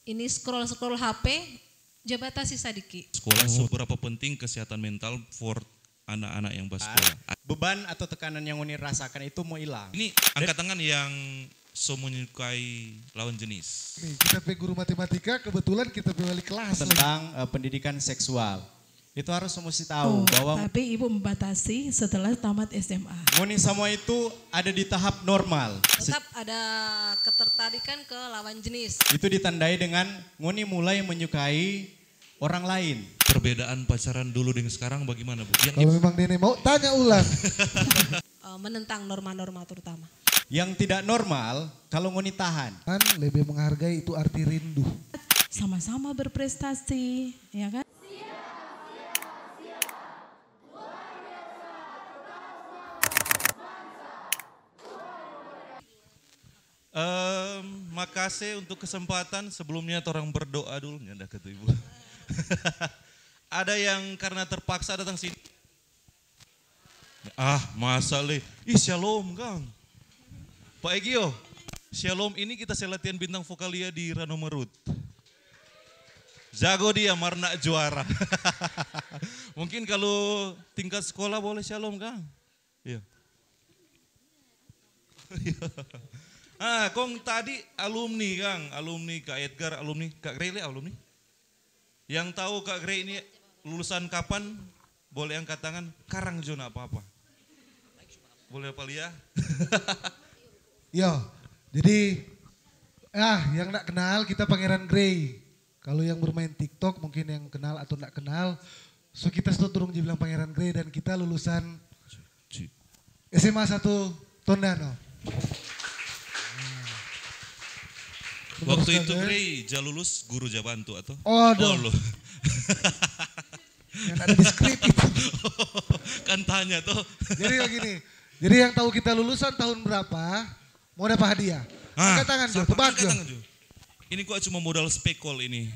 ini scroll-scroll HP, jabatasi sadiki. Sekolah seberapa penting kesehatan mental for anak-anak yang bersekolah. Beban atau tekanan yang Uni rasakan itu mau hilang. Ini angkat tangan yang menyukai lawan jenis. Nih, kita pe guru matematika, kebetulan kita pe wali kelas. Tentang pendidikan seksual. Itu harus mesti tahu bahwa tapi ibu membatasi setelah tamat SMA. Ngoni semua itu ada di tahap normal. Tetap ada ketertarikan ke lawan jenis. Itu ditandai dengan Ngoni mulai menyukai orang lain. Perbedaan pacaran dulu dengan sekarang bagaimana Bu? Kalau memang Nenek mau tanya ulang. Menentang norma-norma terutama. Yang tidak normal kalau Ngoni tahan. Kan lebih menghargai itu arti rindu. Sama-sama berprestasi, ya kan? Makasih untuk kesempatan. Sebelumnya orang berdoa dulu, nyandak ke Ibu. Ada yang karena terpaksa datang sini. Masa le. Shalom Kang. Pak Egio, Shalom ini kita latihan bintang vokalia di Rano Merut. Jago dia, Marna juara. Mungkin kalau tingkat sekolah boleh Shalom Kang. Iya. Kong tadi alumni Kang, alumni Kak Edgar, alumni Kak Grey alumni. Yang tahu Kak Grey ini lulusan kapan? Boleh angkat tangan. Karang Jona apa-apa. Boleh apa ya? Yo, jadi yang enggak kenal kita Pangeran Grey. Kalau yang bermain TikTok mungkin yang kenal atau enggak kenal. So kita turun bilang Pangeran Grey dan kita lulusan SMA 1 Tondano. Waktu itu Grey lulus guru Jabantu atau? Oh loh. Yang ada di skrip itu. Kan tanya tuh. Jadi begini, jadi yang tahu kita lulusan tahun berapa, mau dapat hadiah. Angkat tangan Jo, tebak Jo. Ini kok cuma modal spekol ini.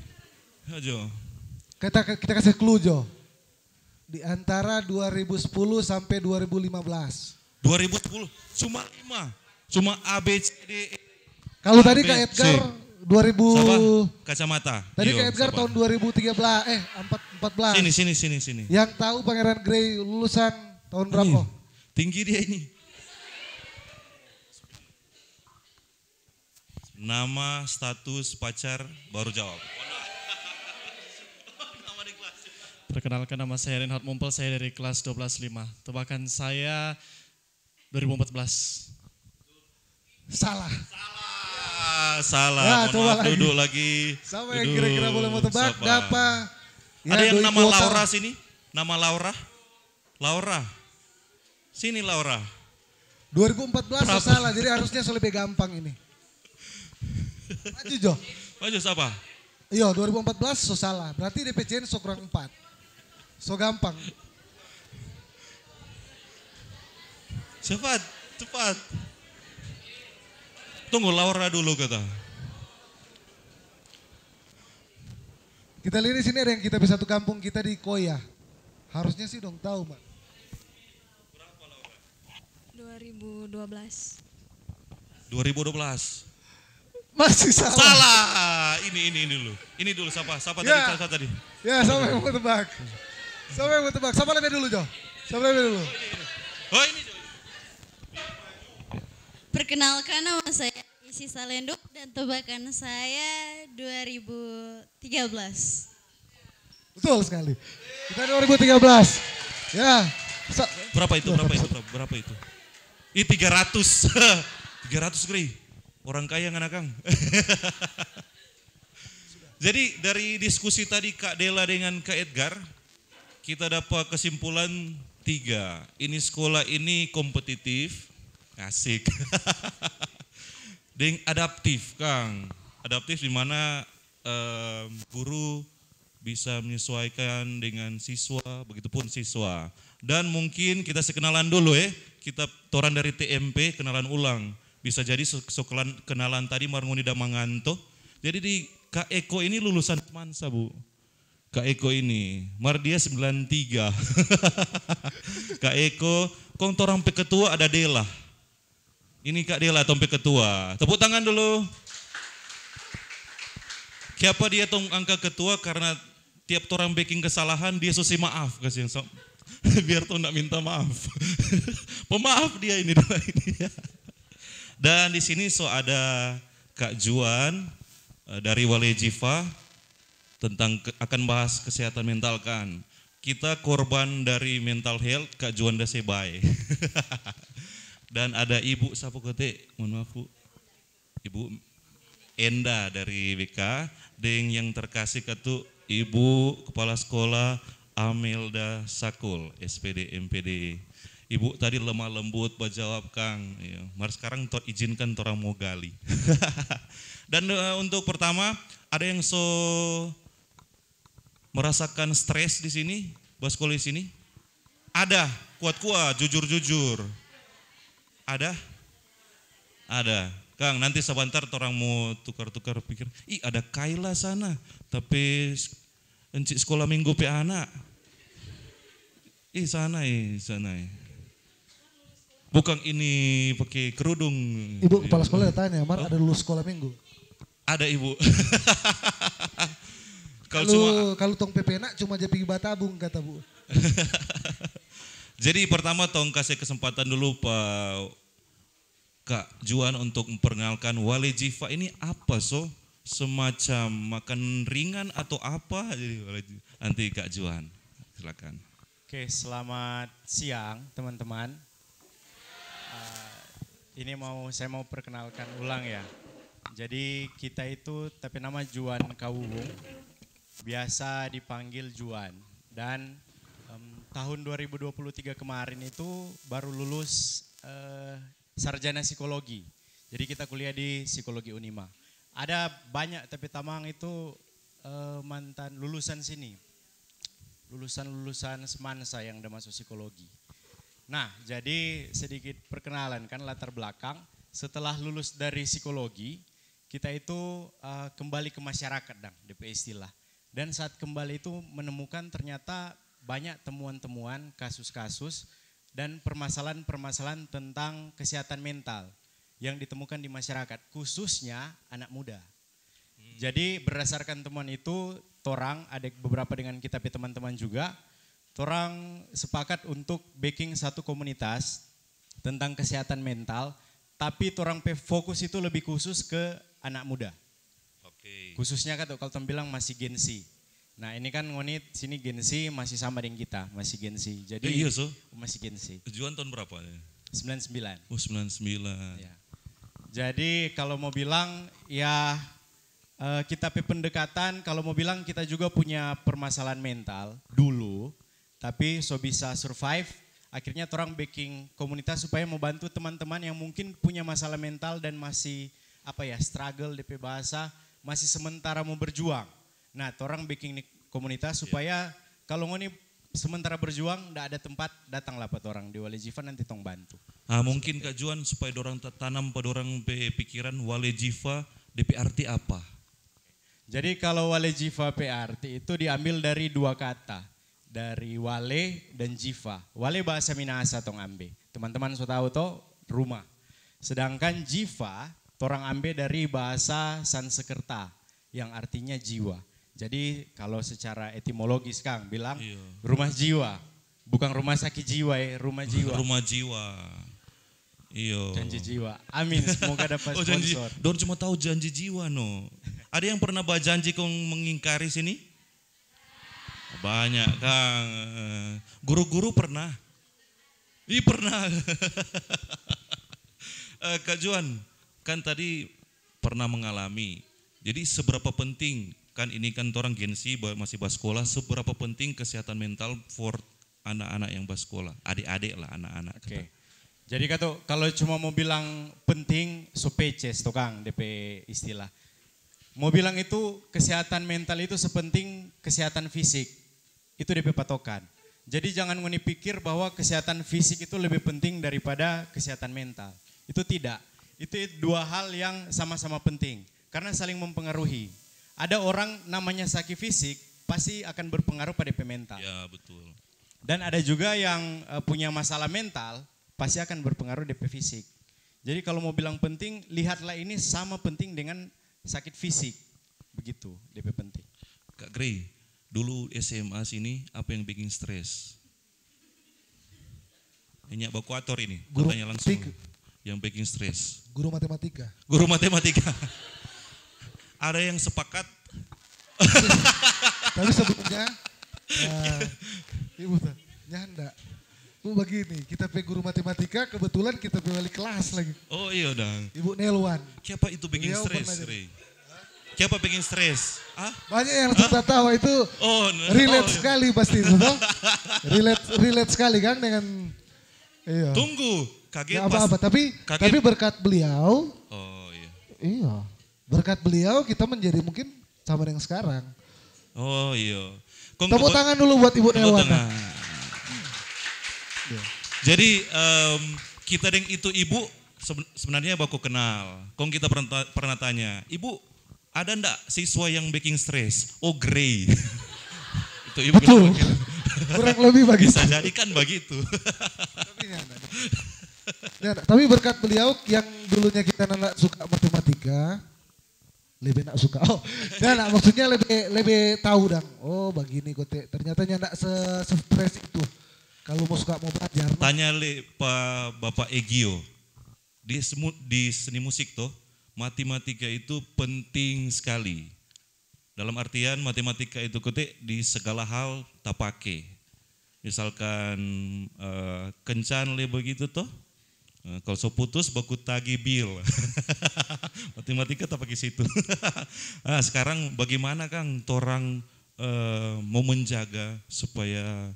Jo. Kita kasih clue Jo. Di antara 2010 sampai 2015. 2010, cuma 5. Cuma A, B, C, D, E. Kalau tadi Kak Edgar 2000 kacamata. Tadi Kak Edgar tahun 2013 14. Sini. Yang tahu Pangeran Grey lulusan tahun berapa? Tinggi dia ini. Nama, status, pacar, baru jawab. Perkenalkan nama saya Reinhard Mumpel, saya dari kelas 12.5. Tebakan saya 2014. Salah. Salah. Maaf, duduk lagi. Sama yang kira-kira boleh mau tebak, dapat. Ya, ada yang nama Laura sini? Nama Laura? Laura. Sini Laura. 2014 salah, jadi harusnya lebih gampang ini. Maju Jo. Maju siapa? Iya 2014 salah, berarti DPCN kurang 4. Gampang. Cepat. Tunggu Laura dulu kata. Kita lihat di sini ada yang kita bisa satu kampung kita di Koya. Harusnya sih dong tahu, Mbak. Berapa Laura? 2012. 2012. Masih salah. Salah. Ini dulu. Ini dulu siapa? Siapa tadi? Ya, siapa yang mau tebak? Siapa lebih dulu, Jo? Oh, ini Jo. Perkenalkan nama saya Isi Salenduk dan tebakan saya 2013. Betul sekali. Kita 2013. Ya. Berapa itu? Ih 300. 300 Grey. Orang kaya nggak Kang. Jadi dari diskusi tadi Kak Dela dengan Kak Edgar, kita dapat kesimpulan 3. Ini sekolah ini kompetitif, asik. Dan adaptif Kang. Adaptif di mana guru bisa menyesuaikan dengan siswa, begitupun siswa. Dan mungkin kita sekenalan dulu kita toran dari TMP, kenalan ulang. Bisa jadi kenalan tadi Marngoni Damanganto. Jadi di Kak Eko ini lulusan Mansa Bu. Kak Eko ini, dia 93. Kak Eko, kong torang ketua ada Dela. Ini Kak Dela tompe ketua. Tepuk tangan dulu. Siapa dia tong angka ketua karena tiap orang bikin kesalahan dia susi maaf kasih biar tuh nggak minta maaf. Pemaaf dia ini. Dan di sini ada Kak Juan dari Wale Jiva tentang akan bahas kesehatan mental kan. Kita korban dari mental health, Kak Juan Dasebay. Dan ada Ibu siapa kote? Mohon maaf Bu. Ibu Enda dari BK, dengan yang terkasih ketu Ibu Kepala Sekolah Amelda Sakul, SPD MPD. Ibu tadi lemah lembut menjawab Kang, ya. Mari sekarang izinkan orang mau gali. Dan untuk pertama ada yang merasakan stres di sini, baskol di sini? Ada, kuat-kuat, jujur-jujur. Ada? Ada. Kang, nanti sebentar orang mau tukar-tukar pikir. Ih, ada Kaila sana, tapi encik sekolah minggu pe anak. Sana. Bukan ini pakai kerudung. Ibu kepala sekolah tanya, Mar ada lulus sekolah minggu? Ada Ibu. Kalau tong PPNA cuma jadi batabung kata Bu. Jadi pertama tong kasih kesempatan dulu Pak Kak Juan untuk memperkenalkan Wale Jiva ini apa semacam makan ringan atau apa? Jadi nanti Kak Juan silakan. Oke, selamat siang teman-teman. Saya mau perkenalkan ulang ya. Jadi kita itu tapi nama Juan Kawung, biasa dipanggil Juan. Dan tahun 2023 kemarin itu baru lulus sarjana psikologi. Jadi kita kuliah di psikologi Unima. Ada banyak tapi tamang itu mantan lulusan sini. Lulusan semansa yang udah masuk psikologi. Nah, jadi sedikit perkenalan kan latar belakang. Setelah lulus dari psikologi, kita itu kembali ke masyarakat DP istilah. Dan saat kembali itu menemukan ternyata banyak temuan-temuan, kasus-kasus dan permasalahan-permasalahan tentang kesehatan mental yang ditemukan di masyarakat, khususnya anak muda. Jadi berdasarkan temuan itu, ada beberapa dengan kita teman-teman juga, orang sepakat untuk bikin satu komunitas tentang kesehatan mental, tapi orang fokus itu lebih khusus ke anak muda. Oke. Khususnya kalau bilang masih Gen Z. Nah ini kan ngonit sini Gen Z masih sama dengan kita, masih Gen Z. Jadi iya masih Gen Z. Juan tahun berapa? 99. Oh 99. Ya. Jadi kalau mau bilang ya kita pendekatan, kalau mau bilang kita juga punya permasalahan mental dulu. Tapi bisa survive, akhirnya orang bikin komunitas supaya membantu teman-teman yang mungkin punya masalah mental dan masih struggle DP bahasa, masih sementara mau berjuang. Nah, orang bikin komunitas supaya kalau ngoni sementara berjuang, tidak ada tempat, datanglah pada orang di Wale Jiva nanti tong bantu. Mungkin Kak Juan supaya orang tanam pada orang pikiran Wale Jiva DP arti apa? Jadi kalau Wale Jiva PRT itu diambil dari dua kata. Dari Wale dan Jiva. Wale bahasa Minahasa tong ambe. Teman-teman sudah tahu toh rumah. Sedangkan Jiva torang ambe dari bahasa Sanskerta yang artinya jiwa. Jadi kalau secara etimologis Kang bilang rumah jiwa. Bukan rumah sakit jiwa rumah jiwa. Rumah jiwa. Iya. Janji jiwa. Amin, semoga dapat sponsor. Don cuma tahu janji jiwa no. Ada yang pernah berjanji kong mengingkari sini? Banyak Kang. Guru-guru pernah? Iya pernah. Kak Juan, kan tadi pernah mengalami. Jadi seberapa penting, kan ini kan orang Gen Z masih sekolah, seberapa penting kesehatan mental for anak-anak yang sekolah, adik-adik lah anak-anak. Oke. Jadi kalau cuma mau bilang penting, sopeces tuh Kang DP istilah. Mau bilang itu kesehatan mental itu sepenting kesehatan fisik. Itu DP patokan. Jadi jangan ngoni pikir bahwa kesehatan fisik itu lebih penting daripada kesehatan mental. Itu tidak. Itu dua hal yang sama-sama penting. Karena saling mempengaruhi. Ada orang namanya sakit fisik pasti akan berpengaruh pada DP mental. Ya betul. Dan ada juga yang punya masalah mental pasti akan berpengaruh DP fisik. Jadi kalau mau bilang penting, lihatlah ini sama penting dengan sakit fisik. begitu DP penting. Kak Grey, dulu SMA sini apa yang bikin stres? Ini evakuator ini, Guru tanya langsung. tik. Yang bikin stres. Guru matematika. Guru matematika. Ada yang sepakat? Tapi sebelumnya, Ibu tuh, nyanda. Bu begini, kita pe guru matematika, kebetulan kita pe wali kelas lagi. Oh iya dong. Ibu Nelwan. Siapa itu bikin Beliau stres, pernah jadi- Grey? Siapa bikin stres? Ah? Banyak yang langsung tertawa itu Oh, relate oh. sekali pasti itu toh. Relate sekali kan dengan iya. Tunggu, kaget Nggak apa-apa, tapi kaget. berkat beliau, Oh iya. iya. Berkat beliau kita menjadi mungkin sama dengan sekarang. Oh iya. Tepuk tangan dulu buat Ibu Tepuk Nelwan. tangan. Jadi kita dengan itu ibu sebenarnya baku kenal. Kong kita pernah tanya, ibu ada ndak siswa yang bikin stres? Oh Grey. Itu ibu Betul. bilang begitu. Kurang lebih begitu. Bisa jadi kan begitu. Tapi berkat beliau yang dulunya kita nggak suka matematika, lebih nak suka. Oh, maksudnya lebih tahu dong. Oh, begini kok ternyata nggak se-stres itu. Kalau mau belajar. Tanya Pak Bapak Egio. Di seni musik tuh, matematika itu penting sekali. Dalam artian matematika itu di segala hal tak pakai. Misalkan kencan begitu tuh. Kalau so putus baku tagi bil. Matematika tak pakai situ. Nah, sekarang bagaimana Kang torang mau menjaga supaya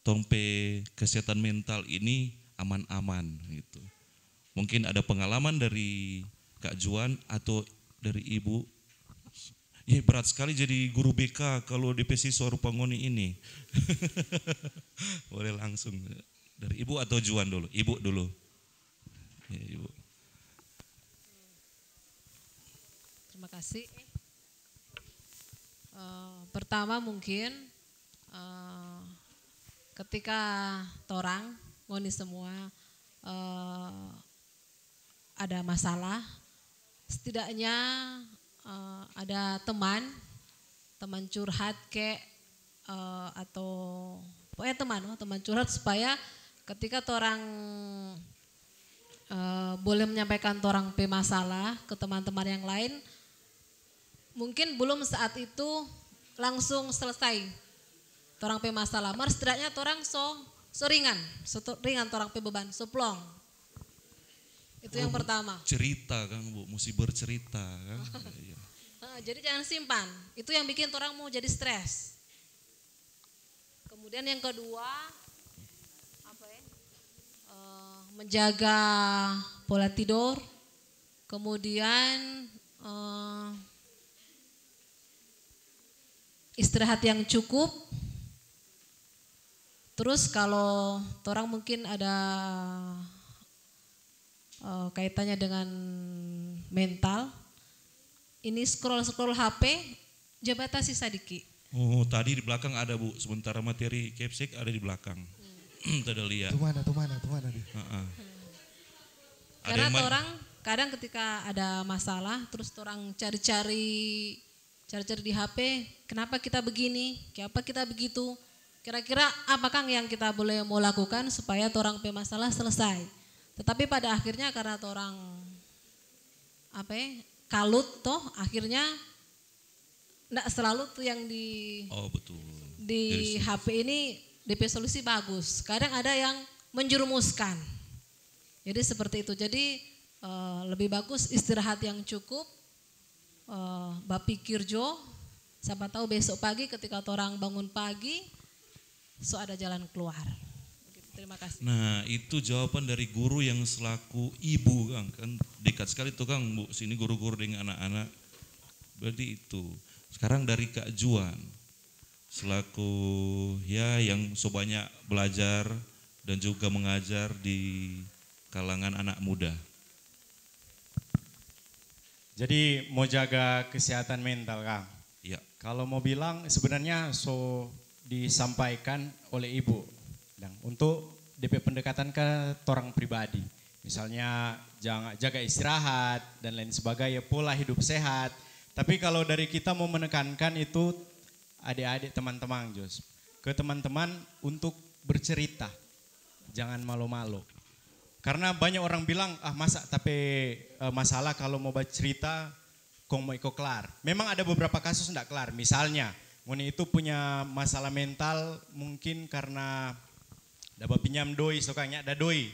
tompe kesehatan mental ini aman-aman gitu. Mungkin ada pengalaman dari Kak Juan atau dari Ibu. Ya berat sekali jadi guru BK kalau DP siswa Rupangoni ini. Boleh langsung dari Ibu atau Juan dulu? Ibu dulu. Ya, Ibu. Terima kasih. Pertama mungkin ketika torang ngoni semua ada masalah, setidaknya ada teman curhat atau pokoknya teman curhat supaya ketika torang boleh menyampaikan torang pe masalah ke teman-teman yang lain, mungkin belum saat itu langsung selesai torang pe masalah, mar setidaknya torang so ringan torang pe beban, so plong. Itu yang pertama. Cerita Kang Bu, mesti bercerita kan. Iya. Jadi jangan simpan, itu yang bikin torang mau jadi stres. Kemudian yang kedua, menjaga pola tidur, kemudian istirahat yang cukup. Terus kalau orang mungkin ada kaitannya dengan mental, ini scroll HP, jabatasi sadiki. Oh tadi di belakang ada Bu, sementara materi Kepsek ada di belakang. Tidak lihat. Tuh mana dia. Karena orang kadang ketika ada masalah, terus orang cari-cari di HP, kenapa kita begini, kenapa kita begitu. Kira-kira apakah yang kita mau lakukan supaya orang pe masalah selesai. Tetapi pada akhirnya karena orang kalut toh akhirnya enggak selalu tuh yang di betul. Di HP ini DP solusi bagus. Kadang ada yang menjerumuskan. Jadi seperti itu. Jadi lebih bagus istirahat yang cukup. Bapikir jo, siapa tahu besok pagi ketika orang bangun pagi, so ada jalan keluar. Terima kasih. Nah itu jawaban dari guru yang selaku ibu Kang, kan dekat sekali tuh Kang Bu, sini guru-guru dengan anak-anak. Berarti itu. Sekarang dari Kak Juan, selaku yang so banyak belajar dan juga mengajar di kalangan anak muda. Jadi mau jaga kesehatan mental Kang. Ya. Kalau mau bilang sebenarnya disampaikan oleh ibu dan untuk DP pendekatan ke orang pribadi. Misalnya jangan jaga istirahat dan lain sebagainya, pola hidup sehat. Tapi kalau dari kita mau menekankan itu adik-adik teman-teman Jos. Ke teman-teman untuk bercerita. Jangan malu-malu. Karena banyak orang bilang, masa tapi masalah kalau mau bercerita kong mau ikut kelar. Memang ada beberapa kasus enggak kelar. Misalnya, Ngoni itu punya masalah mental mungkin karena dapat pinjam doi, sokanya ada doi.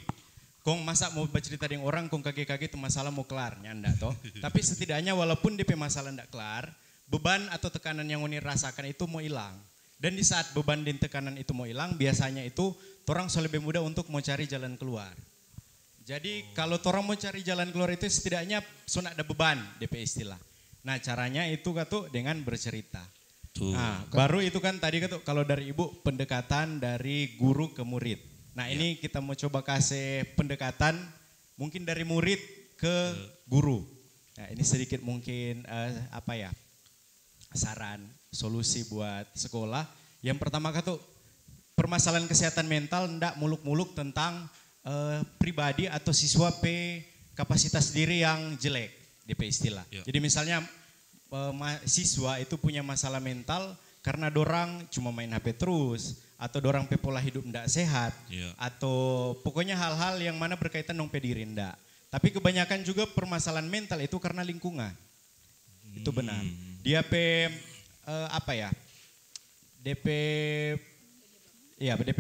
Kong masa mau bercerita dengan orang, kong kaki-kaki itu masalah mau kelar, nyanda toh. Tapi setidaknya walaupun DP masalah ndak kelar, beban atau tekanan yang Ngoni rasakan itu mau hilang. Dan di saat beban dan tekanan itu mau hilang, biasanya itu orang lebih mudah untuk mau cari jalan keluar. Jadi kalau orang mau cari jalan keluar itu setidaknya sudah ada beban DP istilah. Nah caranya itu katu dengan bercerita. Nah baru itu kan tadi katu kalau dari ibu pendekatan dari guru ke murid. Nah ini kita mau coba kasih pendekatan mungkin dari murid ke guru. Nah ini sedikit mungkin saran solusi buat sekolah. Yang pertama katu permasalahan kesehatan mental ndak muluk-muluk tentang pribadi atau siswa kapasitas diri yang jelek DP istilah. Jadi misalnya siswa itu punya masalah mental karena dorang cuma main HP terus atau dorang pola hidup ndak sehat atau pokoknya hal-hal yang mana berkaitan dong diri ndak. Tapi kebanyakan juga permasalahan mental itu karena lingkungan. Itu benar. Dia DP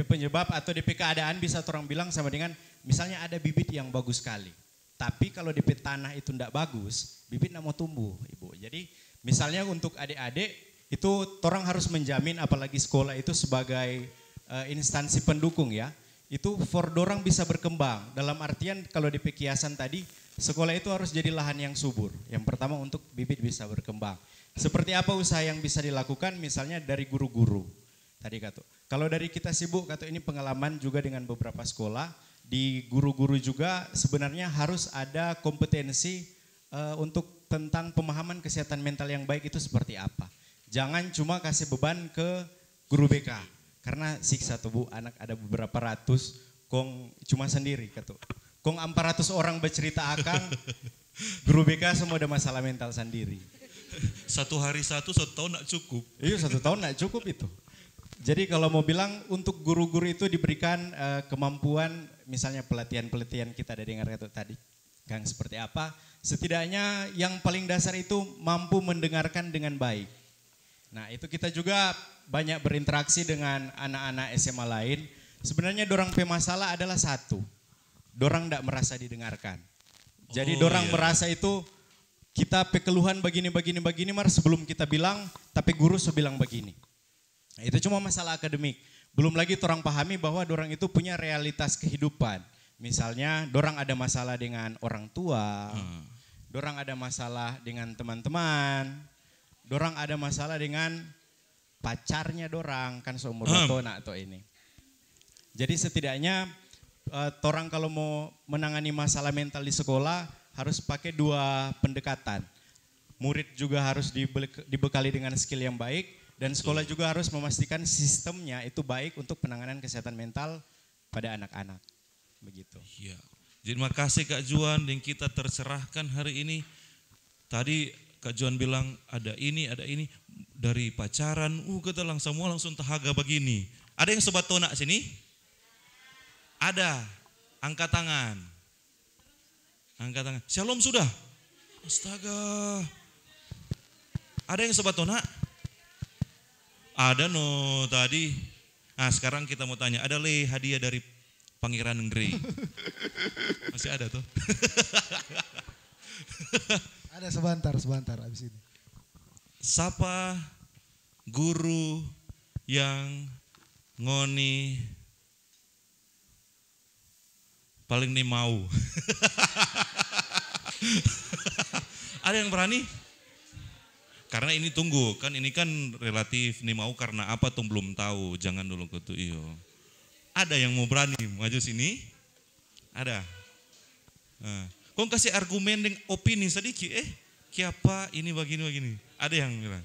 penyebab atau DP keadaan bisa orang bilang sama dengan misalnya ada bibit yang bagus sekali. Tapi kalau DP tanah itu ndak bagus, bibit ndak mau tumbuh, Ibu. Jadi misalnya untuk adik-adik itu orang harus menjamin apalagi sekolah itu sebagai instansi pendukung ya. Itu for dorang bisa berkembang. Dalam artian kalau DP kiasan tadi, sekolah itu harus jadi lahan yang subur. Yang pertama untuk bibit bisa berkembang. Seperti apa usaha yang bisa dilakukan misalnya dari guru-guru. Tadi kata, kalau dari kita sibuk kata ini pengalaman juga dengan beberapa sekolah. Di guru-guru juga sebenarnya harus ada kompetensi untuk tentang pemahaman kesehatan mental yang baik itu seperti apa. Jangan cuma kasih beban ke guru BK. Karena siksa tuh Bu, anak ada beberapa ratus, kong cuma sendiri kata. Kong 400 orang bercerita akang, guru BK semua ada masalah mental sendiri. Satu hari satu tahun gak cukup. Iya 1 tahun gak cukup itu. Jadi kalau mau bilang untuk guru-guru itu diberikan kemampuan misalnya pelatihan-pelatihan kita ada dengar tadi. Kang seperti apa? Setidaknya yang paling dasar itu mampu mendengarkan dengan baik. Nah itu kita juga banyak berinteraksi dengan anak-anak SMA lain. Sebenarnya dorang masalah adalah satu. Dorang tidak merasa didengarkan. Jadi dorang merasa itu kita keluhan begini mar sebelum kita bilang tapi guru bilang begini. Nah, itu cuma masalah akademik. Belum lagi orang pahami bahwa dorang itu punya realitas kehidupan. Misalnya dorang ada masalah dengan orang tua, dorang ada masalah dengan teman-teman, dorang ada masalah dengan pacarnya dorang, kan seumur tona atau ini. Jadi setidaknya orang kalau mau menangani masalah mental di sekolah harus pakai 2 pendekatan. Murid juga harus dibekali dengan skill yang baik. Dan sekolah juga harus memastikan sistemnya itu baik untuk penanganan kesehatan mental pada anak-anak. Begitu. Iya. Terima kasih Kak Juan yang kita tercerahkan hari ini. Tadi Kak Juan bilang ada ini dari pacaran. Kita semua langsung tahaga begini. Ada yang sobat tonak sini? Ada. Angkat tangan. Angkat tangan. Shalom sudah. Astaga. Ada yang sobat tonak? Ada no tadi. Nah sekarang kita mau tanya, ada hadiah dari Pangeran Grey? Masih ada tuh? Ada sebentar abis ini. Siapa guru yang Ngoni paling nih mau? Ada yang berani? Karena ini tunggu, kan ini kan relatif nih mau karena apa tuh belum tahu, jangan dulu kutu iyo. Ada yang mau berani maju sini? Ada. Nah, kau kasih argumen dengan opini sedikit, kiapa ini begini. Ada yang bilang.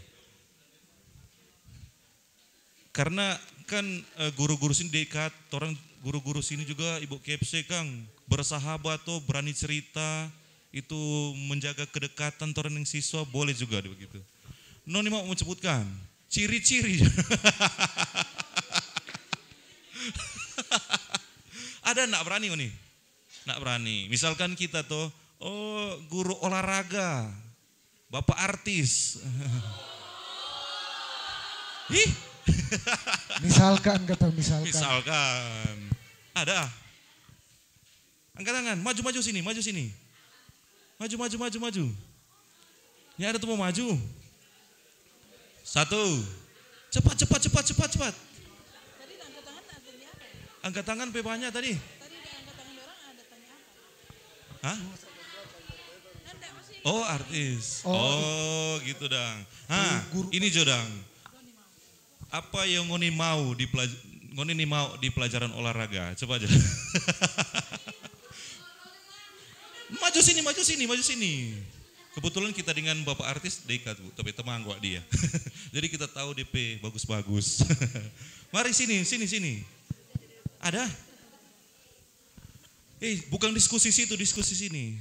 Karena kan guru-guru sini dekat, orang guru-guru sini juga Ibu KFC Kang bersahabat tuh berani cerita. itu menjaga kedekatan torang dengan siswa, boleh juga begitu. Noni mau menyebutkan ciri-ciri. Ada nak berani Noni? Nak berani. Misalkan kita tuh, oh guru olahraga, bapak artis. Ih. Misalkan kata misalkan. Misalkan. Ada. Angkat tangan, maju sini, maju sini. Maju. Ini ada tuh mau maju. 1. Cepat. Tadi angkat tangan artinya apa? Angkat tangan banyak tadi. Tadi di angkat tangan orang ada tanya apa? Hah? Anda masih Oh artis. Oh gitu dang. Ini Jodang. Apa yang ngoni mau di pelajaran olahraga? Coba aja. Maju sini. Kebetulan kita dengan bapak artis dekat Bu, tapi teman gua dia. Jadi kita tahu DP bagus-bagus. Mari sini. Ada? Bukan diskusi situ, diskusi sini.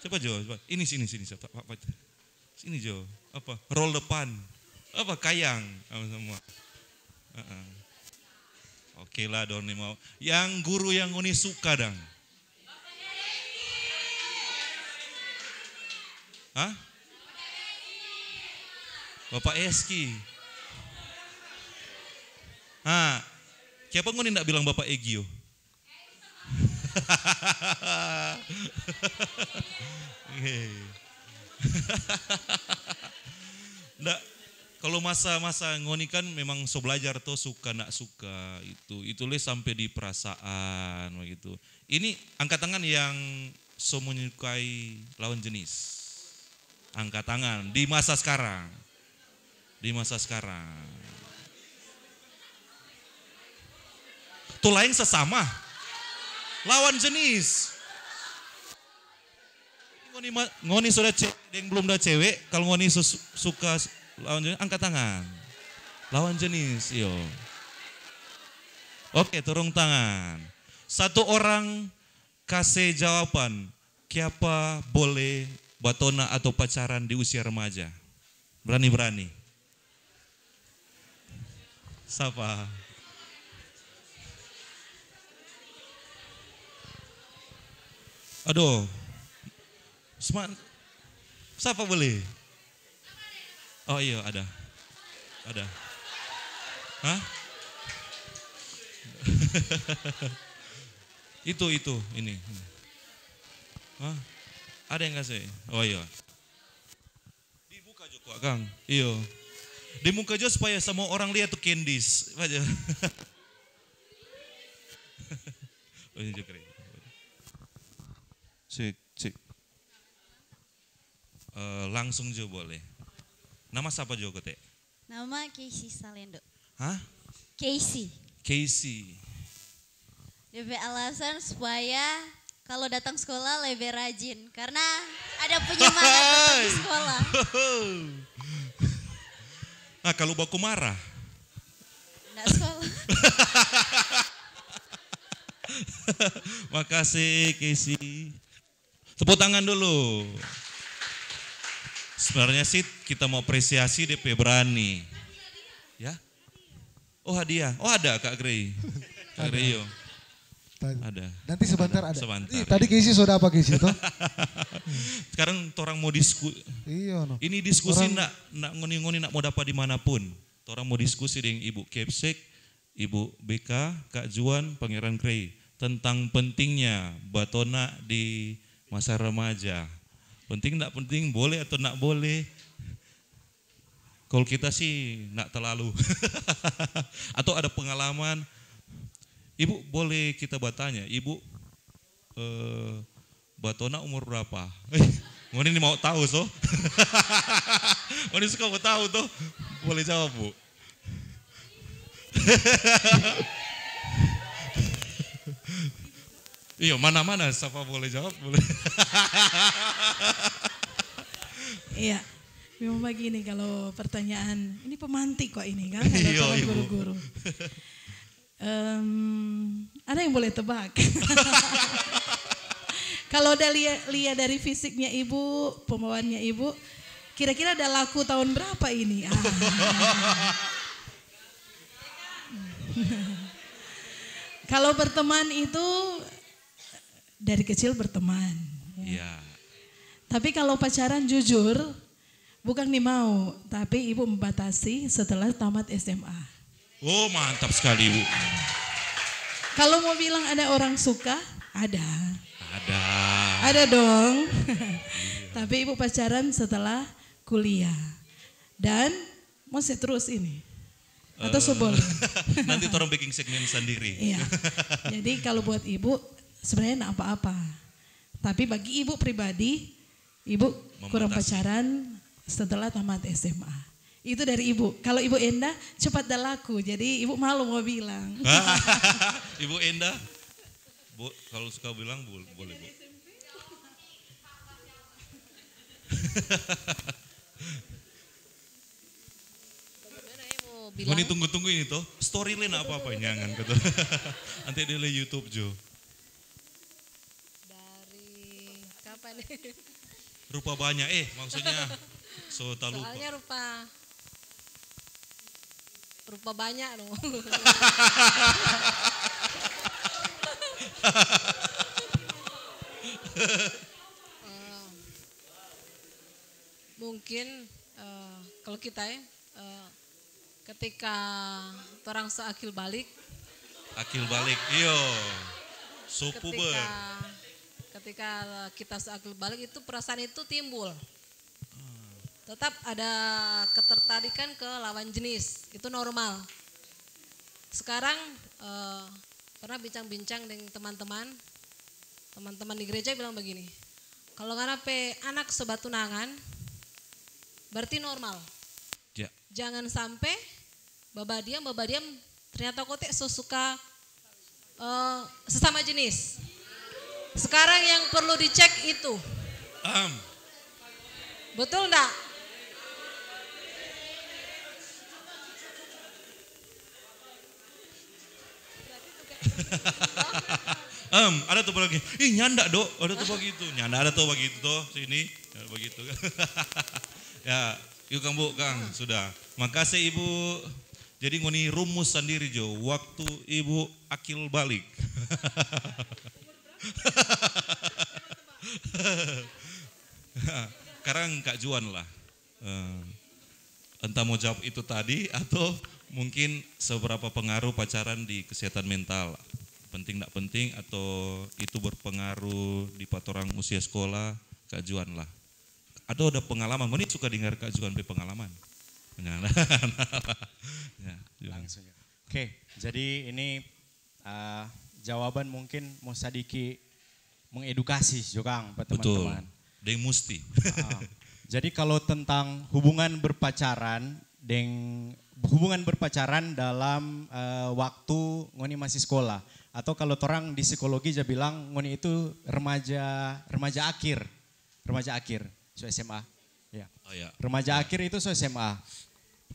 Coba Jo, coba. Ini sini apa itu? Sini Jo. Apa? Roll depan. Apa? Kayang semua. Oke lah Doni mau. Yang guru yang ngoni suka dang. Hah? Bapak Eski. Siapa ngoni enggak bilang Bapak Egio? Enggak. Kalau masa-masa ngoni kan memang so belajar tuh suka nak suka itu le sampai di perasaan begitu. Ini angkat tangan yang so menyukai lawan jenis. Angkat tangan di masa sekarang. Tuh lain sesama. Lawan jenis. Ngoni sudah yang belum ada cewek, kalau ngoni suka lawan jenis, angkat tangan. Lawan jenis, yo. Oke, turun tangan. 1 orang kasih jawaban, siapa boleh batona atau pacaran di usia remaja? Berani. Siapa? Aduh. Siapa boleh? Oh iya ada. Hah? itu ini. Hah? Ada yang kasih? Oh iya. Dibuka juga Kang. Iya. Dibuka juga supaya semua orang lihat tuh Candice. Aja. Oh ini juga. Cek. Langsung juga boleh. Nama siapa juga teh? Nama Casey Salendo. Hah? Casey. DP alasan supaya kalau datang sekolah lebih rajin karena ada penyemangat datang ke sekolah. Nah kalau baku marah? Enggak sekolah. Makasih Casey. Tepuk tangan dulu. Sebenarnya sih kita mau apresiasi DP berani. Ya? Oh hadiah. Oh ada Kak Grey. Kak Grey yo. Ada. Nanti sebentar ada. Sebentar. Tadi Casey sudah apa Casey toh? Sekarang orang mau diskusi. Iya no. Ini diskusi nak ngoni-ngoni nak mau dapat dimanapun. Orang mau diskusi dengan Ibu Kepsek, Ibu BK, Kak Juan, Pangeran Grey tentang pentingnya batona di masa remaja. Penting nak penting, boleh atau nak boleh. Kalau kita sih nak terlalu. Atau ada pengalaman. Ibu boleh kita bertanya, Ibu batona umur berapa? Ngoni ini mau tahu so? Ngoni suka mau tahu tuh? Boleh jawab Bu. Iya mana-mana siapa boleh jawab boleh. Iya, memang begini kalau pertanyaan, ini pemantik kok ini kan, Iya, kalau Ibu. guru-guru. Ada yang boleh tebak? Kalau udah lihat dari fisiknya ibu, pembawaannya ibu, kira-kira ada laku tahun berapa ini? Kalau berteman itu dari kecil berteman. Iya. Tapi kalau pacaran jujur, bukan nih mau, tapi ibu membatasi setelah tamat SMA. Oh mantap sekali Bu. Kalau mau bilang ada orang suka, ada. Ada. Ada dong. Tapi ibu pacaran setelah kuliah. Dan masih terus ini. Atau sebelum. Nanti orang bikin segmen sendiri. Iya. Jadi kalau buat ibu sebenarnya enggak apa-apa. Tapi bagi ibu pribadi, ibu kurang pacaran setelah tamat SMA. Itu dari ibu. Kalau ibu Endah cepat dah laku. Jadi ibu malu mau bilang. Ibu Endah, Bu, kalau suka bilang boleh Bu. Bilang, ini tunggu-tunggu ini toh, storyline apa-apa jangan kata. Nanti dia lihat YouTube Jo. dari kapan nih? Rupa banyak maksudnya so tak lupa. Soalnya rupa banyak dong. Mungkin kalau kita ketika orang seakil balik, iyo. So puber. ketika kita seakil balik itu perasaan itu timbul. Tetap ada ketertarikan ke lawan jenis, itu normal. Sekarang pernah bincang-bincang dengan teman-teman di gereja bilang begini, kalau anak sobat tunangan, berarti normal. Ya. Jangan sampai babadiam ternyata kotek suka sesama jenis. Sekarang yang perlu dicek itu. Betul enggak? Ada tuh lagi. Nyanda dok, ada tuh begitu. Nyanda ada tuh begitu tuh sini, begitu. Ya, yuk Kang Bu, Kang sudah. Makasih Ibu. Jadi ngoni rumus sendiri Jo, waktu Ibu akil balik. Sekarang Kak Juan lah. Entah mau jawab itu tadi atau mungkin seberapa pengaruh pacaran di kesehatan mental. Penting enggak penting atau itu berpengaruh di orang usia sekolah, Kak Juan lah. Atau ada pengalaman, ini suka dengar Kak Juan pengalaman. Ya, langsung. Oke, jadi ini jawaban mungkin mau sedikit mengedukasi juga Pak teman-teman. Betul, musti. Jadi kalau tentang hubungan berpacaran dalam waktu ngoni masih sekolah atau kalau orang di psikologi dia bilang ngoni itu remaja akhir so SMA ya. Oh, ya. Remaja akhir itu so SMA.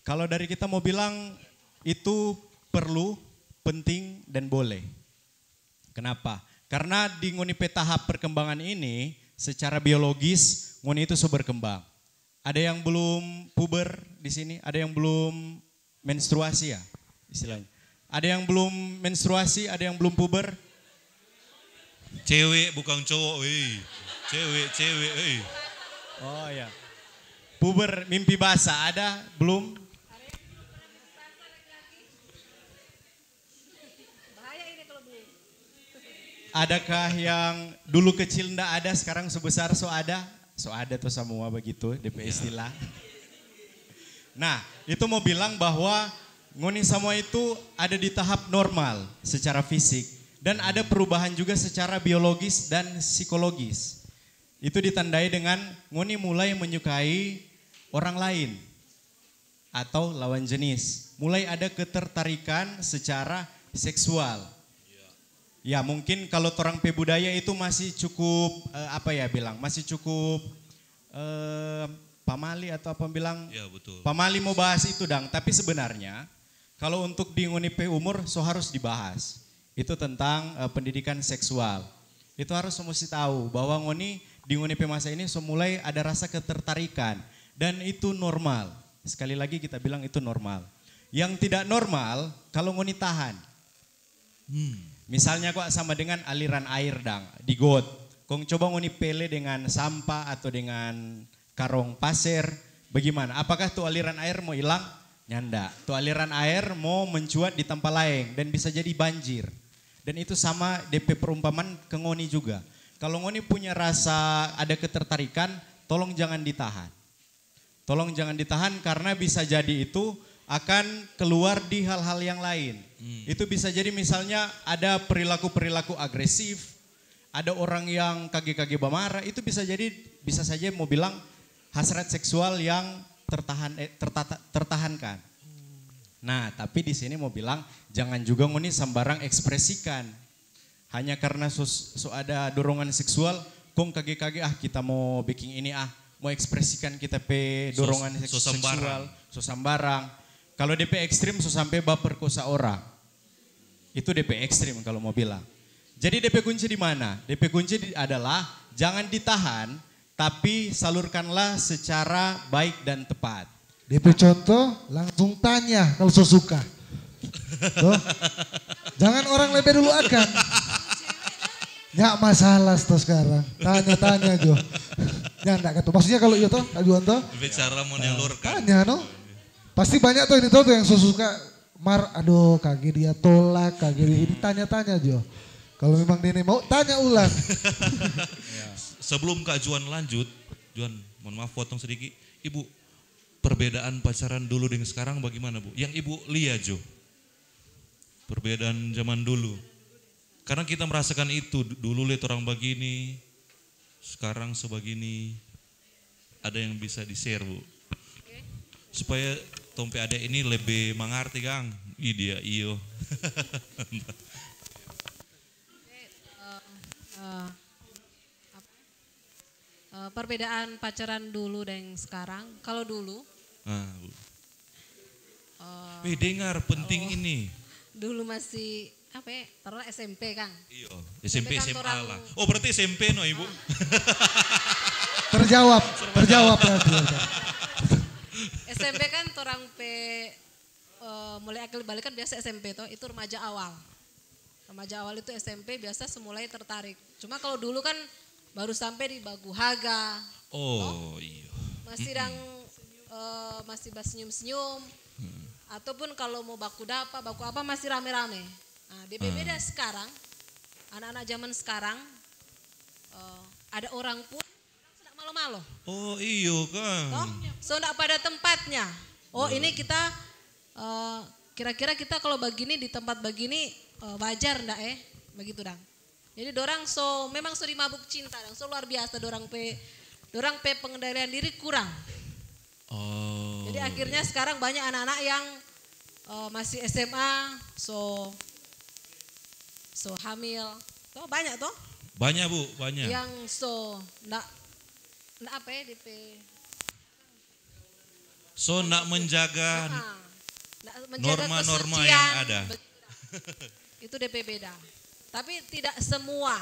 Kalau dari kita mau bilang itu perlu, penting dan boleh. Kenapa? Karena di ngoni tahap perkembangan ini secara biologis ngoni itu so berkembang. Ada yang belum puber di sini, ada yang belum menstruasi ya istilahnya. Ada yang belum menstruasi, ada yang belum puber. Cewek bukan cowok, cewek. Oh ya. Puber mimpi basah ada belum? Adakah yang dulu kecil ndak ada, sekarang sebesar so ada? So ada tuh semua begitu, DP istilah. Nah, itu mau bilang bahwa ngoni semua itu ada di tahap normal secara fisik. Dan ada perubahan juga secara biologis dan psikologis. Itu ditandai dengan ngoni mulai menyukai orang lain atau lawan jenis. Mulai ada ketertarikan secara seksual. Ya mungkin kalau orang budaya itu masih cukup masih cukup pamali atau apa bilang? Ya betul. Pamali mau bahas itu dang, tapi sebenarnya kalau untuk di ngoni umur so harus dibahas. Itu tentang pendidikan seksual. Itu harus mesti tahu bahwa ngoni di ngoni pe masa ini mulai ada rasa ketertarikan dan itu normal. Sekali lagi kita bilang itu normal. Yang tidak normal kalau ngoni tahan. Misalnya kok sama dengan aliran air dang di got. Kong coba ngoni pele dengan sampah atau dengan karung pasir, bagaimana? Apakah tuh aliran air mau hilang? Nyanda. Tuh aliran air mau mencuat di tempat lain dan bisa jadi banjir. Dan itu sama DP perumpamaan ke ngoni juga. Kalau ngoni punya rasa ada ketertarikan, tolong jangan ditahan. Tolong jangan ditahan karena bisa jadi itu akan keluar di hal-hal yang lain. Itu bisa jadi misalnya ada perilaku-perilaku agresif, ada orang yang kage-kage bamarah, itu bisa jadi bisa saja mau bilang hasrat seksual yang tertahankan. Nah, tapi di sini mau bilang jangan juga ngoni sembarang ekspresikan. Hanya karena ada dorongan seksual, kong kage-kage kita mau bikin ini mau ekspresikan kita pe dorongan seksual, sembarang. Kalau DP ekstrim sampai perkosa orang. Itu DP ekstrim kalau mau bilang. Jadi DP kunci di mana? DP kunci adalah jangan ditahan, tapi salurkanlah secara baik dan tepat. DP contoh langsung tanya kalau suka. Tuh. Jangan orang lebih dulu akan. Nggak masalah sekarang. Tanya-tanya Jo. Jangan enggak kata. Maksudnya kalau iya toh, ajuan toh. Bicara mau nyalurkan. Tanya no. Pasti banyak tuh ini tuh yang suka aduh kage dia tolak, kage dia ini tanya-tanya Jo. Kalau memang dia mau tanya ulang. Sebelum Kak Juan lanjut, Juan mohon maaf potong sedikit. Ibu, perbedaan pacaran dulu dengan sekarang bagaimana Bu? Yang Ibu lihat Jo, perbedaan zaman dulu. Karena kita merasakan itu, dulu lihat orang begini, sekarang sebegini. Ada yang bisa di-share Bu? Supaya Tompe Ade ini lebih mengerti Kang. Dia iyo. Perbedaan pacaran dulu dan sekarang. Kalau dulu. Dengar penting ini. Dulu masih taruhlah SMP Kang. Iya, SMP kan SMA orang- lah. Oh berarti SMP no Ibu. Terjawab ya. SMP kan orang mulai akil balik kan biasa SMP toh, itu remaja awal. Remaja awal itu SMP biasa semulai tertarik. Cuma kalau dulu kan baru sampai di Bagu Haga. Oh iya. Masih masih senyum-senyum. Ataupun kalau mau baku apa masih rame-rame. Nah, di beda sekarang, anak-anak zaman sekarang ada orang pun sudah malu-malu. Oh iya Kang. Toh, so enggak pada tempatnya. Oh ini kita kira-kira kita kalau begini di tempat begini wajar enggak begitu dang. Jadi dorang memang dimabuk cinta dang, luar biasa dorang pe pengendalian diri kurang. Oh. Jadi akhirnya sekarang banyak anak-anak yang masih SMA so hamil. Toh banyak toh? Banyak Bu, banyak. Yang enggak DP. So nak menjaga norma-norma kesucian, yang ada. Itu DP beda. Tapi tidak semua.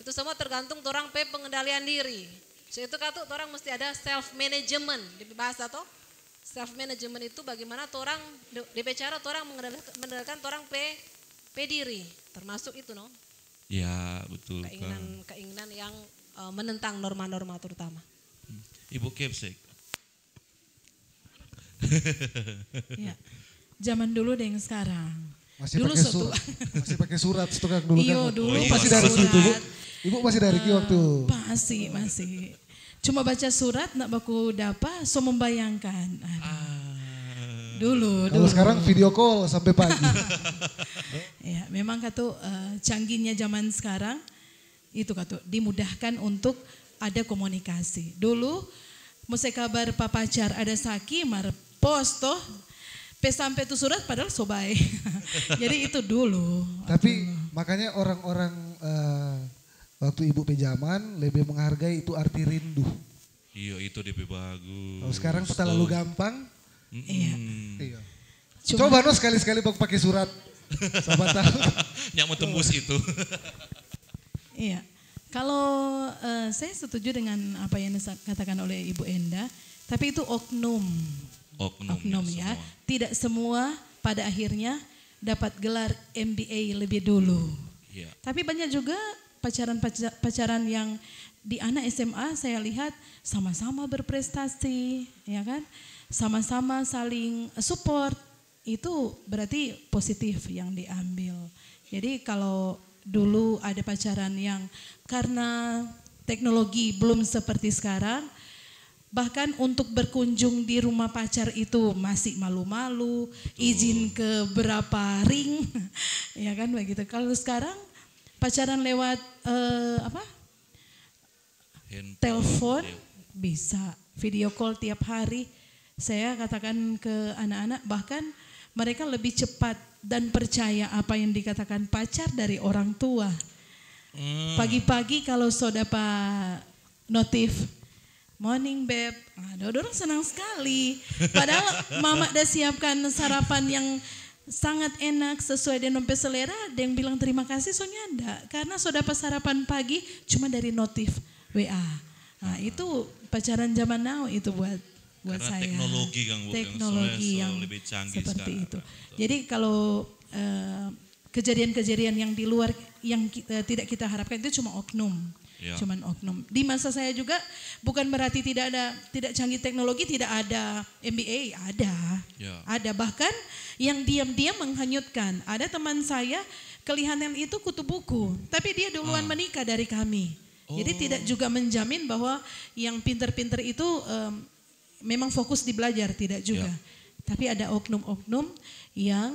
Itu semua tergantung orang pengendalian diri. So itu kata orang mesti ada self management di bahasa toh. Self management itu bagaimana orang DP cara orang mengendalikan orang diri. Termasuk itu no. Ya betul Keinginan yang menentang norma-norma terutama. Ibu Kepsek. Ya. Zaman dulu dengan sekarang. Masih Dulu pakai suatu- surat. Masih pakai surat setukang dulu Iya, kan. dulu Ibu pakai masih dari surat. itu Bu. Ibu masih dari waktu. Masih. Cuma baca surat nak baku dapa so membayangkan. Dulu. Kalau sekarang video call sampai pagi. Ya, memang kata canggihnya zaman sekarang itu kata dimudahkan untuk ada komunikasi. Dulu mesti kabar papacar ada saki mar post toh sampai itu surat padahal sobai. Jadi itu dulu. Tapi makanya orang-orang waktu ibu pejaman lebih menghargai itu arti rindu. Iya itu DP bagus. Kalau sekarang terlalu gampang. Iya. Iya. Cuma- Coba no sekali-sekali pakai surat. Siapa tahu. Yang mau tembus itu. Iya, kalau saya setuju dengan apa yang dikatakan oleh Ibu Enda, tapi itu oknum. Oknum ya. Semua. Tidak semua pada akhirnya dapat gelar MBA lebih dulu. Iya. Tapi banyak juga pacaran yang di anak SMA saya lihat sama-sama berprestasi, ya kan? Sama-sama saling support. Itu berarti positif yang diambil. Jadi kalau dulu ada pacaran yang karena teknologi belum seperti sekarang, bahkan untuk berkunjung di rumah pacar itu masih malu-malu, izin ke berapa ring, ya kan begitu. Kalau sekarang pacaran lewat telepon bisa, video call tiap hari. Saya katakan ke anak-anak bahkan mereka lebih cepat dan percaya apa yang dikatakan pacar dari orang tua. Pagi-pagi kalau sudah dapat notif, morning babe, orang senang sekali. Padahal mama udah siapkan sarapan yang sangat enak sesuai dengan selera. Ada yang bilang terima kasih, soalnya enggak. Karena sudah dapat sarapan pagi cuma dari notif WA. Nah itu pacaran zaman now itu buat Karena saya. teknologi kan Bu, teknologi yang lebih canggih seperti sekarang. itu. Jadi kalau kejadian-kejadian yang di luar yang tidak kita harapkan itu cuma oknum. Ya. Cuman oknum. Di masa saya juga bukan berarti tidak canggih teknologi, tidak ada MBA, ada. Ya. Ada bahkan yang diam-diam menghanyutkan. Ada teman saya kelihatan itu kutu buku, tapi dia duluan menikah dari kami. Jadi tidak juga menjamin bahwa yang pinter-pinter itu memang fokus di belajar, tidak juga. Tapi ada oknum-oknum yang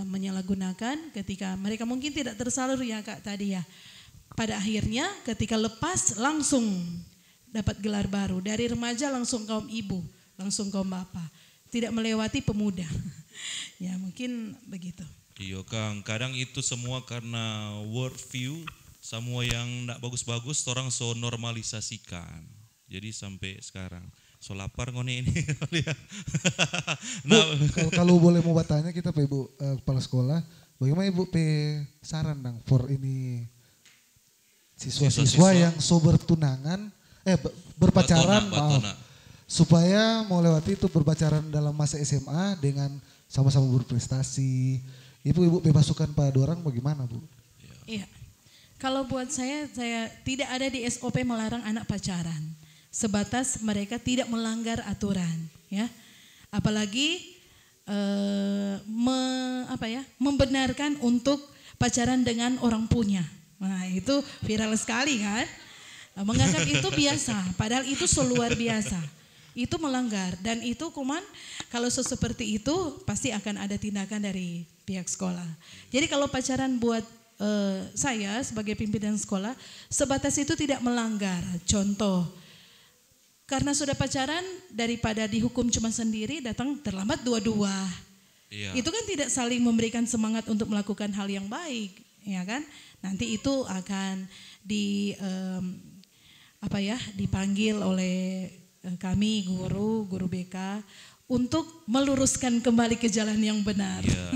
menyalahgunakan ketika mereka mungkin tidak tersalur ya Kak tadi ya. Pada akhirnya ketika lepas langsung dapat gelar baru. Dari remaja langsung kaum ibu, langsung kaum bapak. Tidak melewati pemuda. Ya mungkin begitu. Iya Kang, kadang itu semua karena worldview, semua yang tidak bagus-bagus orang so normalisasikan. Jadi sampai sekarang. So lapar ngone ini. Bu, kalau boleh mau bertanya kita Pak Ibu Kepala Sekolah, bagaimana Ibu saran dong for ini siswa-siswa yang so bertunangan, berpacaran, batona. Supaya mau lewati itu berpacaran dalam masa SMA dengan sama-sama berprestasi. Ibu masukan pada orang bagaimana Bu? Iya, kalau buat saya tidak ada di SOP melarang anak pacaran. Sebatas mereka tidak melanggar aturan, ya. Apalagi membenarkan untuk pacaran dengan orang punya. Nah itu viral sekali kan. Menganggap itu biasa, padahal itu luar biasa. Itu melanggar dan itu kuman kalau seperti itu pasti akan ada tindakan dari pihak sekolah. Jadi kalau pacaran buat saya sebagai pimpinan sekolah sebatas itu tidak melanggar. Contoh, karena sudah pacaran daripada dihukum cuma sendiri datang terlambat dua-dua. Iya. Itu kan tidak saling memberikan semangat untuk melakukan hal yang baik, ya kan? Nanti itu akan dipanggil oleh kami guru BK untuk meluruskan kembali ke jalan yang benar. Iya.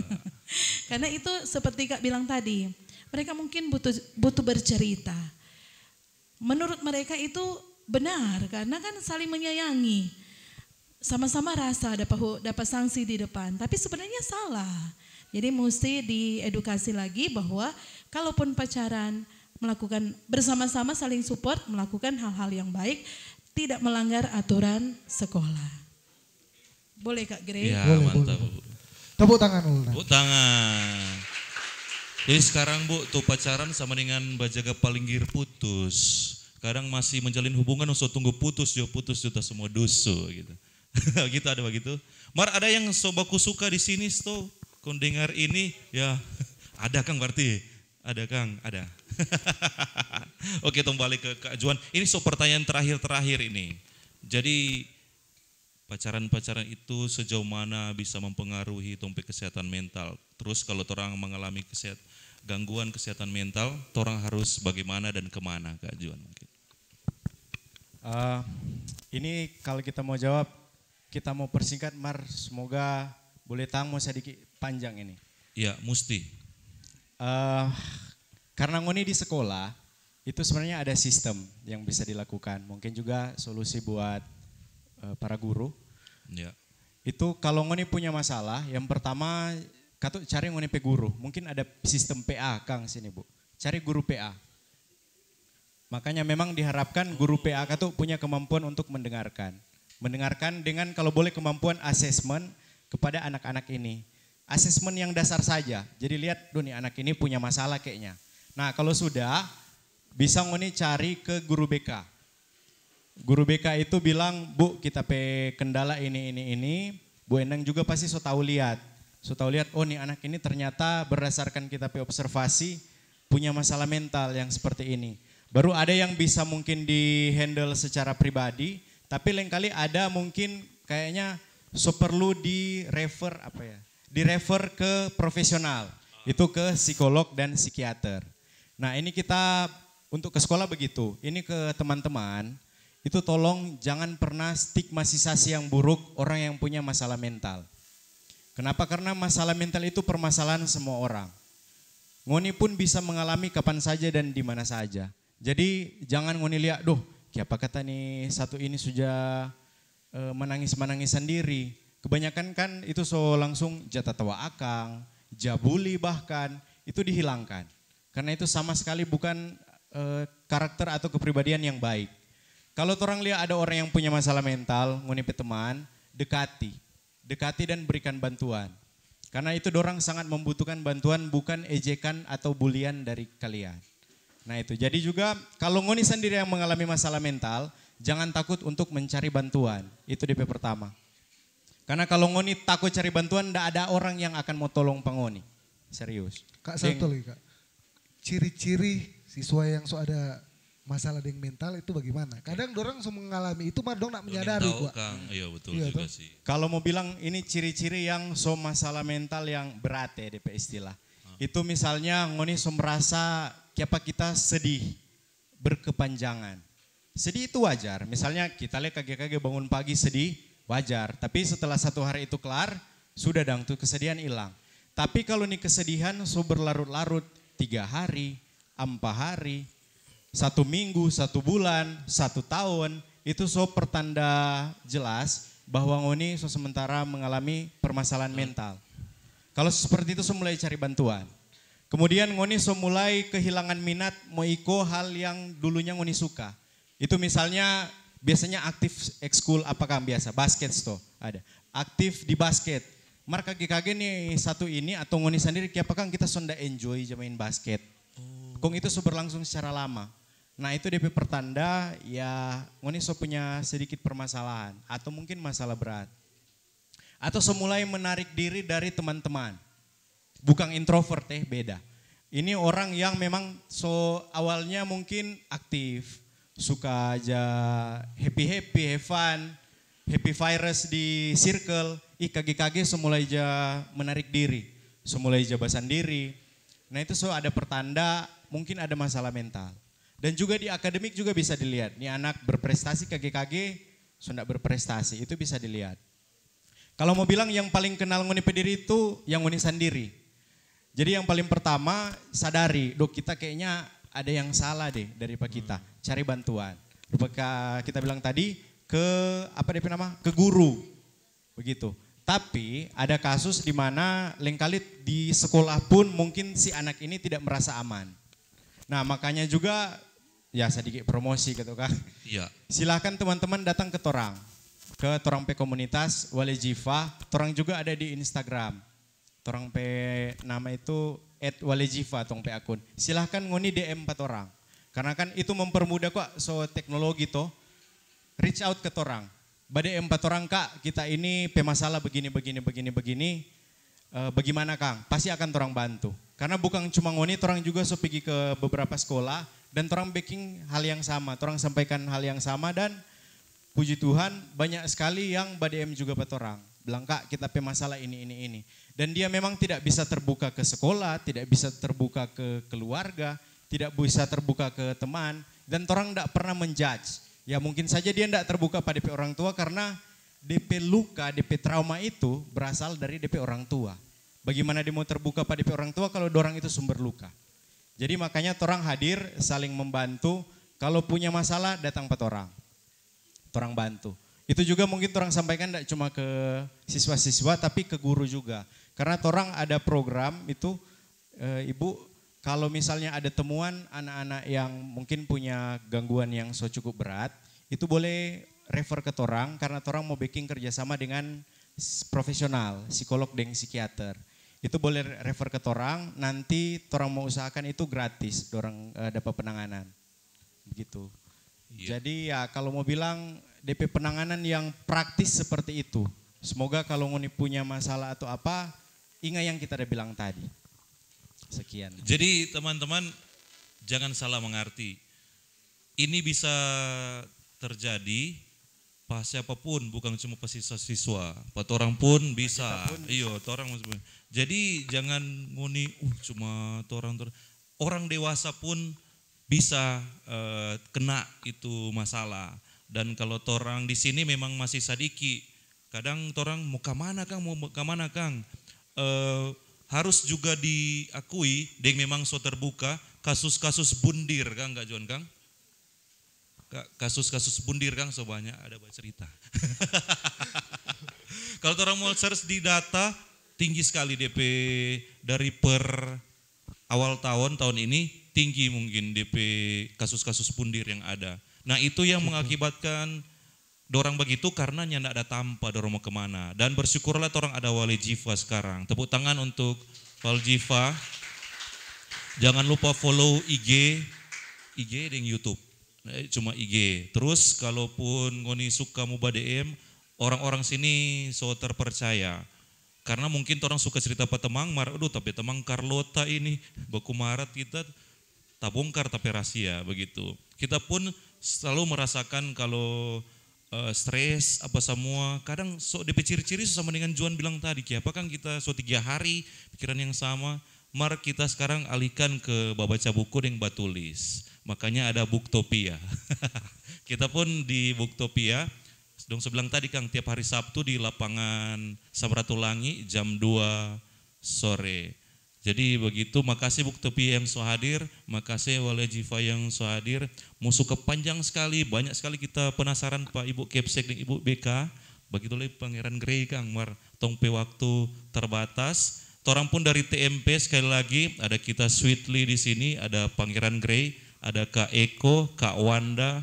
Karena itu seperti Kak bilang tadi, mereka mungkin butuh bercerita. Menurut mereka itu benar karena kan saling menyayangi. Sama-sama rasa dapat sanksi di depan, tapi sebenarnya salah. Jadi mesti diedukasi lagi bahwa kalaupun pacaran melakukan bersama-sama saling support melakukan hal-hal yang baik, tidak melanggar aturan sekolah. Boleh Kak Grey? Ya, Boleh, mantap boleh. Bu. Tepuk tangan dulu. Tepuk tangan. Jadi sekarang Bu, tuh pacaran sama dengan bajaga palinggir putus. Kadang masih menjalin hubungan, usah tunggu putus juta semua dusu gitu. Gitu ada begitu. Mar ada yang sobaku suka di sini sto, kau dengar ini ya ada Kang berarti, ada Kang, ada. Oke, kembali ke Kak Juan. Ini pertanyaan terakhir ini. Jadi pacaran itu sejauh mana bisa mempengaruhi topik kesehatan mental? Terus kalau orang mengalami gangguan kesehatan mental, orang harus bagaimana dan kemana Kak Juan mungkin? Ini kalau kita mau jawab, kita mau persingkat Mar, semoga boleh mau sedikit panjang ini. Iya, mesti. Karena ngoni di sekolah, Itu sebenarnya ada sistem yang bisa dilakukan. Mungkin juga solusi buat para guru. Ya. Itu kalau ngoni punya masalah, yang pertama katu cari ngoni pe guru. Mungkin ada sistem PA Kang sini Bu. Cari guru PA. Makanya memang diharapkan guru PA katu punya kemampuan untuk mendengarkan. Mendengarkan dengan kalau boleh kemampuan asesmen kepada anak-anak ini. Asesmen yang dasar saja. Jadi lihat, nih anak ini punya masalah kayaknya. Nah kalau sudah, bisa ngoni cari ke guru BK. Guru BK itu bilang, Bu kita pe kendala ini. Bu Endang juga pasti so tahu lihat. So tahu lihat, oh nih anak ini ternyata berdasarkan kita pe observasi punya masalah mental yang seperti ini. Baru ada yang bisa mungkin di handle secara pribadi, tapi lain kali ada mungkin kayaknya so perlu di refer ke profesional. Itu ke psikolog dan psikiater. Nah ini kita untuk ke sekolah begitu. Ini ke teman-teman, itu tolong jangan pernah stigmatisasi yang buruk orang yang punya masalah mental. Kenapa? Karena masalah mental itu permasalahan semua orang. Ngoni pun bisa mengalami kapan saja dan di mana saja. Jadi jangan ngoni lihat, siapa kata nih satu ini sudah menangis sendiri. Kebanyakan kan itu so langsung jatah tawa akang, jabuli bahkan, itu dihilangkan. Karena itu sama sekali bukan karakter atau kepribadian yang baik. Kalau orang lihat ada orang yang punya masalah mental, ngoni pe teman, dekati dan berikan bantuan. Karena itu dorang sangat membutuhkan bantuan, bukan ejekan atau bulian dari kalian. Nah itu, jadi juga kalau ngoni sendiri yang mengalami masalah mental, jangan takut untuk mencari bantuan. Itu DP pertama. Karena kalau ngoni takut cari bantuan, tidak ada orang yang akan mau tolong pangoni. Serius. Kak satu lagi Kak, ciri-ciri siswa yang so ada masalah dengan mental itu bagaimana? Kadang dorang so mengalami itu, mah dong nak menyadari Kak. Iya betul Iya, juga toh? sih. Kalau mau bilang ini ciri-ciri yang so masalah mental yang berat ya DP istilah. Itu misalnya ngoni so merasa kita sedih berkepanjangan. Sedih itu wajar. Misalnya kita lihat kage-kage bangun pagi sedih, wajar. Tapi setelah 1 hari itu kelar, sudah dong tuh kesedihan hilang. Tapi kalau nih kesedihan so berlarut-larut 3 hari, 4 hari, 1 minggu, 1 bulan, 1 tahun, itu so pertanda jelas bahwa ngoni so sementara mengalami permasalahan mental. Kalau seperti itu so mulai cari bantuan. Kemudian ngoni so mulai kehilangan minat mau ikut hal yang dulunya ngoni suka. Itu misalnya biasanya aktif ekskul apakah biasa? Basket toh ada. Aktif di basket. Marka kage nih satu ini atau ngoni sendiri apakah kita sonda enjoy main basket. Kong itu so berlangsung secara lama. Nah itu DP pertanda ya ngoni so punya sedikit permasalahan atau mungkin masalah berat. Atau so mulai menarik diri dari teman-teman. Bukan introvert beda. Ini orang yang memang so awalnya mungkin aktif. Suka aja happy, have fun, happy virus di circle. Kage-kage so mulai aja menarik diri. So mulai aja basan diri. Nah itu so ada pertanda mungkin ada masalah mental. Dan juga di akademik juga bisa dilihat. Ini anak berprestasi kage-kage so enggak berprestasi. Itu bisa dilihat. Kalau mau bilang yang paling kenal ngoni pediri itu yang ngoni sendiri. Jadi yang paling pertama sadari, kita kayaknya ada yang salah deh dari Pak kita. Cari bantuan. Kita bilang tadi ke ke guru. Begitu. Tapi ada kasus di mana lengkali di sekolah pun mungkin si anak ini tidak merasa aman. Nah makanya juga ya sedikit promosi gitu kan. Iya. Silahkan teman-teman datang ke Torang pe komunitas Wale Jiva. Torang juga ada di Instagram. Torang pe nama itu @walejiva tong pe akun. Silahkan ngoni DM 4 orang. Karena kan itu mempermudah kok so teknologi toh. Reach out ke Torang. DM 4 orang Kak, kita ini pe masalah begini. Bagaimana Kang? Pasti akan Torang bantu. Karena bukan cuma ngoni, Torang juga so pergi ke beberapa sekolah dan Torang backing hal yang sama. Torang sampaikan hal yang sama dan puji Tuhan banyak sekali yang BDM juga pe Torang. Bilang Kak kita pe masalah ini. Dan dia memang tidak bisa terbuka ke sekolah, tidak bisa terbuka ke keluarga, tidak bisa terbuka ke teman. Dan orang tidak pernah menjudge. Ya mungkin saja dia tidak terbuka pada DP orang tua karena DP luka, DP trauma itu berasal dari DP orang tua. Bagaimana dia mau terbuka pada DP orang tua kalau dorang itu sumber luka. Jadi makanya torang hadir saling membantu. Kalau punya masalah datang ke torang bantu. Itu juga mungkin torang sampaikan tidak cuma ke siswa-siswa tapi ke guru juga. Karena torang ada program itu Ibu, kalau misalnya ada temuan anak-anak yang mungkin punya gangguan yang cukup berat, itu boleh refer ke torang karena torang mau bikin kerjasama dengan profesional, psikolog dan psikiater. Itu boleh refer ke torang, nanti torang mau usahakan itu gratis, dorang dapat penanganan. Begitu. Iya. Jadi ya kalau mau bilang DP penanganan yang praktis seperti itu. Semoga kalau ngoni punya masalah atau apa, ingat yang kita udah bilang tadi. Sekian. Jadi teman-teman jangan salah mengerti. Ini bisa terjadi pas siapapun, bukan cuma pas siswa-siswa. Pas orang pun bisa. Iya, orang masih. Jadi jangan ngoni cuma orang dewasa pun bisa kena itu masalah. Dan kalau orang di sini memang masih sadiki. Kadang orang mau ke mana Kang? Harus juga diakui, dan memang so terbuka kasus-kasus bundir, Kang, enggak John Kang? Kasus-kasus bundir, Kang, so banyak ada banyak cerita. Kalau orang mau search di data, tinggi sekali DP dari per awal tahun ini, tinggi mungkin DP kasus-kasus bundir yang ada. Nah itu yang mengakibatkan dorang begitu karena nyandak ada tanpa dorang mau kemana. Dan bersyukurlah orang ada Wali Jiva sekarang. Tepuk tangan untuk Wali Jiva. Jangan lupa follow IG dan YouTube. Cuma IG. Terus kalaupun ngoni suka muba DM, orang-orang sini so terpercaya. Karena mungkin orang suka cerita petemang, tapi temang Carlota ini, baku marat kita tak bongkar tapi rahasia begitu. Kita pun selalu merasakan kalau stres apa semua, kadang DP ciri-ciri sama dengan Juan bilang tadi, apa kan kita 3 hari pikiran yang sama, kita sekarang alihkan ke baca buku dan batulis, makanya ada Booktopia. Kita pun di Booktopia, dong sebelang tadi Kang, tiap hari Sabtu di lapangan Samratulangi jam 2 sore. Jadi begitu, makasih Booktopia yang so hadir, makasih Wali Jiva yang so hadir. Musuh kepanjang sekali, banyak sekali kita penasaran Pak Ibu Kepsek dan Ibu BK. Begitulah Pangeran Grey Kang, tongpe waktu terbatas. Torang pun dari TMP sekali lagi, ada kita Sweetly di sini, ada Pangeran Grey, ada Kak Eko, Kak Wanda,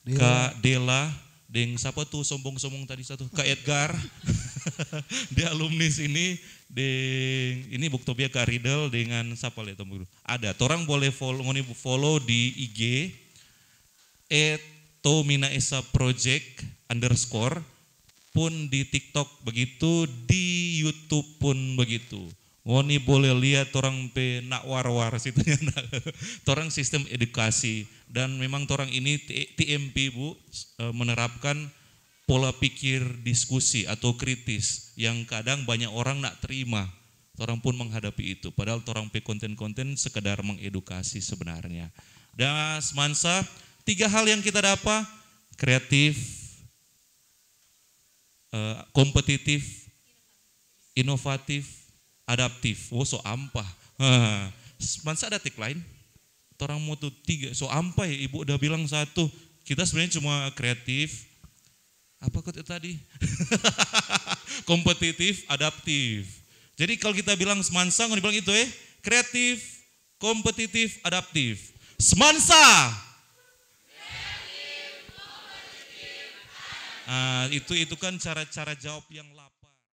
Kak Dela, dengan siapa tuh sombong-sombong tadi satu, Kak Edgar. Dia alumni sini. Ini Booktopia Kak Riddle dengan siapa lihat teman guru. Ada, orang boleh follow di IG @tominaesa_project_ pun di TikTok begitu, di YouTube pun begitu. Ngoni boleh lihat orang pe nak war-war situnya. Orang sistem edukasi dan memang orang ini TMP Bu menerapkan pola pikir diskusi atau kritis yang kadang banyak orang nak terima. Orang pun menghadapi itu. Padahal orang pe konten-konten sekedar mengedukasi sebenarnya. Dan semansa 3 hal yang kita dapat, kreatif, kompetitif, inovatif, adaptif. So ampah. Semansa ada tagline. Orang mau tuh 3. So ampah ya, Ibu udah bilang 1. Kita sebenarnya cuma kreatif. Apa kata tadi? Kompetitif, adaptif. Jadi kalau kita bilang semansa, kalau dibilang itu kreatif, kompetitif, adaptif. Semansa. Kreatif, kompetitif, adaptif. Itu kan cara-cara jawab yang lap.